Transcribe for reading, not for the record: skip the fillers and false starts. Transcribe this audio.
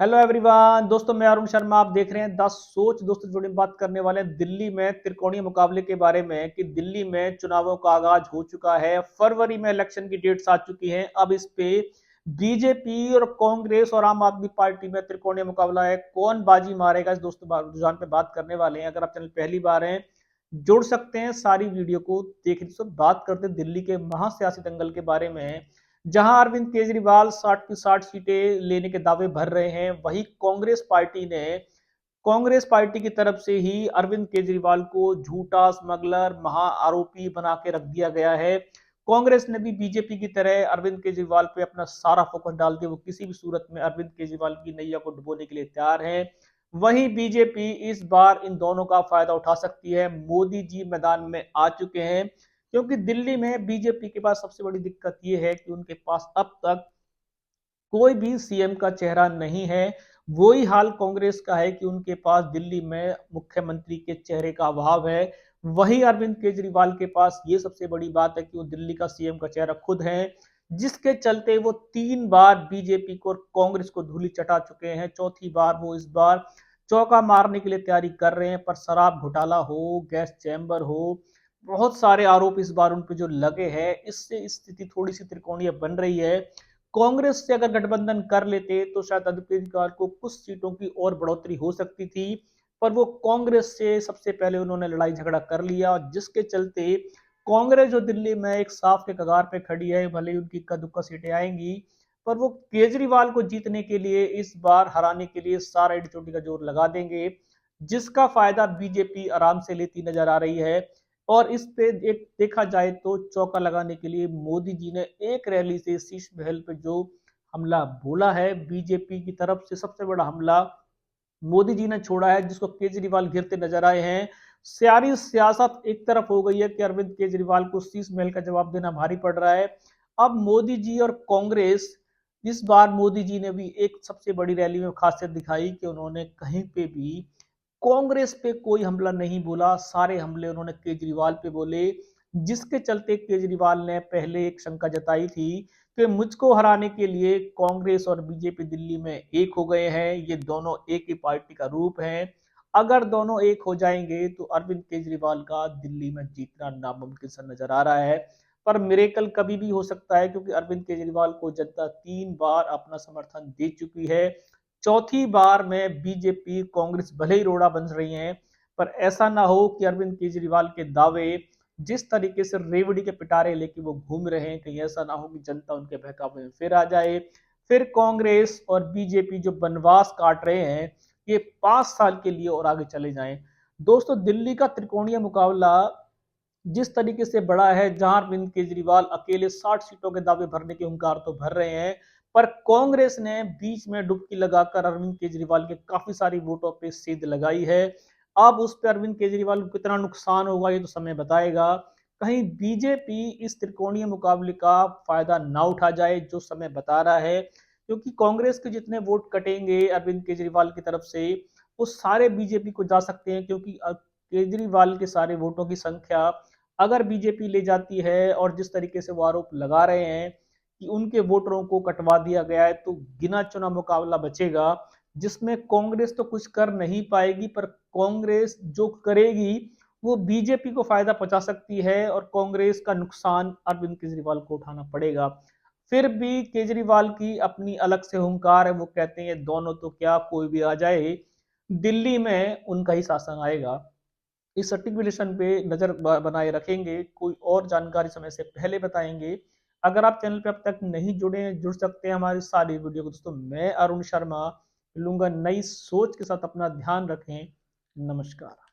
Hello everyone दोस्तों, मैं अरुण शर्मा। आप देख रहे हैं द सोच। दोस्तों जोड़े बात करने वाले हैं दिल्ली में त्रिकोणीय मुकाबले के बारे में कि दिल्ली में चुनावों का आगाज हो चुका है। फरवरी में इलेक्शन की डेट्स आ चुकी हैं। अब इस पे बीजेपी और कांग्रेस और आम आदमी पार्टी में त्रिकोणीय मुकाबला है। कौन बाजी मारेगा, इस दोस्तों रुझान पे बात करने वाले हैं। अगर आप चैनल पहली बार हैं, जुड़ सकते हैं सारी वीडियो को देख। बात करते हैं दिल्ली के महासियासी दंगल के बारे में, जहां अरविंद केजरीवाल 60 की 60 सीटें लेने के दावे भर रहे हैं। वही कांग्रेस पार्टी की तरफ से ही अरविंद केजरीवाल को झूठा स्मगलर, महा आरोपी बना के रख दिया गया है। कांग्रेस ने भी बीजेपी की तरह अरविंद केजरीवाल पे अपना सारा फोकस डाल दिया। वो किसी भी सूरत में अरविंद केजरीवाल की नैया को डुबोने के लिए तैयार है। वहीं बीजेपी इस बार इन दोनों का फायदा उठा सकती है। मोदी जी मैदान में आ चुके हैं, क्योंकि दिल्ली में बीजेपी के पास सबसे बड़ी दिक्कत यह है कि उनके पास अब तक कोई भी सीएम का चेहरा नहीं है। वही हाल कांग्रेस का है कि उनके पास दिल्ली में मुख्यमंत्री के चेहरे का अभाव है। वही अरविंद केजरीवाल के पास ये सबसे बड़ी बात है कि वो दिल्ली का सीएम का चेहरा खुद है, जिसके चलते वो 3 बार बीजेपी को और कांग्रेस को धूली चटा चुके हैं। चौथी बार वो इस बार चौका मारने के लिए तैयारी कर रहे हैं। पर शराब घोटाला हो, गैस चैम्बर हो, बहुत सारे आरोप इस बार उन पे जो लगे हैं, इससे स्थिति थोड़ी सी त्रिकोणीय बन रही है। कांग्रेस से अगर गठबंधन कर लेते तो शायद अरविंद केजरीवाल को कुछ सीटों की और बढ़ोतरी हो सकती थी। पर वो कांग्रेस से सबसे पहले उन्होंने लड़ाई झगड़ा कर लिया, जिसके चलते कांग्रेस जो दिल्ली में एक साफ के कगार पे खड़ी है। भले ही उनकी इक्का दुक्का सीटें आएंगी, पर वो केजरीवाल को जीतने के लिए, इस बार हराने के लिए सारा इड चोटी का जोर लगा देंगे, जिसका फायदा बीजेपी आराम से लेती नजर आ रही है। और इस पे एक देखा जाए तो चौका लगाने के लिए मोदी जी ने एक रैली से शीश महल पे जो हमला बोला है, बीजेपी की तरफ से सबसे बड़ा हमला मोदी जी ने छोड़ा है, जिसको केजरीवाल घिरते नजर आए हैं। सारी सियासत एक तरफ हो गई है कि अरविंद केजरीवाल को शीश महल का जवाब देना भारी पड़ रहा है। अब मोदी जी और कांग्रेस, इस बार मोदी जी ने भी एक सबसे बड़ी रैली में खासियत दिखाई कि उन्होंने कहीं पे भी कांग्रेस पे कोई हमला नहीं बोला। सारे हमले उन्होंने केजरीवाल पे बोले, जिसके चलते केजरीवाल ने पहले एक शंका जताई थी कि मुझको हराने के लिए कांग्रेस और बीजेपी दिल्ली में एक हो गए हैं। ये दोनों एक ही पार्टी का रूप है। अगर दोनों एक हो जाएंगे तो अरविंद केजरीवाल का दिल्ली में जीतना नामुमकिन सा नजर आ रहा है। पर मिरेकल कभी भी हो सकता है, क्योंकि अरविंद केजरीवाल को जनता 3 बार अपना समर्थन दे चुकी है। चौथी बार में बीजेपी कांग्रेस भले ही रोड़ा बन रही हैं, पर ऐसा ना हो कि अरविंद केजरीवाल के दावे जिस तरीके से रेवड़ी के पिटारे लेके वो घूम रहे हैं, कहीं ऐसा ना हो कि जनता उनके बहकावे में फिर आ जाए। फिर कांग्रेस और बीजेपी जो बनवास काट रहे हैं, ये 5 साल के लिए और आगे चले जाएं। दोस्तों, दिल्ली का त्रिकोणीय मुकाबला जिस तरीके से बड़ा है, जहां अरविंद केजरीवाल अकेले 60 सीटों के दावे भरने के हुंकार तो भर रहे हैं, पर कांग्रेस ने बीच में डुबकी लगाकर अरविंद केजरीवाल के काफी सारी वोटों पे सेंध लगाई है। अब उस पर अरविंद केजरीवाल को कितना नुकसान होगा, ये तो समय बताएगा। कहीं बीजेपी इस त्रिकोणीय मुकाबले का फायदा ना उठा जाए, जो समय बता रहा है। क्योंकि कांग्रेस के जितने वोट कटेंगे अरविंद केजरीवाल की तरफ से, वो सारे बीजेपी को जा सकते हैं। क्योंकि केजरीवाल के सारे वोटों की संख्या अगर बीजेपी ले जाती है, और जिस तरीके से वो आरोप लगा रहे हैं कि उनके वोटरों को कटवा दिया गया है, तो गिना चुना मुकाबला बचेगा, जिसमें कांग्रेस तो कुछ कर नहीं पाएगी। पर कांग्रेस जो करेगी वो बीजेपी को फायदा पहुंचा सकती है, और कांग्रेस का नुकसान अरविंद केजरीवाल को उठाना पड़ेगा। फिर भी केजरीवाल की अपनी अलग से हुंकार है। वो कहते हैं दोनों तो क्या, कोई भी आ जाए, दिल्ली में उनका ही शासन आएगा। इस सर्टिफिकेशन पे नजर बनाए रखेंगे। कोई और जानकारी समय से पहले बताएंगे। अगर आप चैनल पे अब तक नहीं जुड़े हैं, जुड़ सकते हैं हमारी सारी वीडियो को। दोस्तों, मैं अरुण शर्मा मिलूंगा नई सोच के साथ। अपना ध्यान रखें। नमस्कार।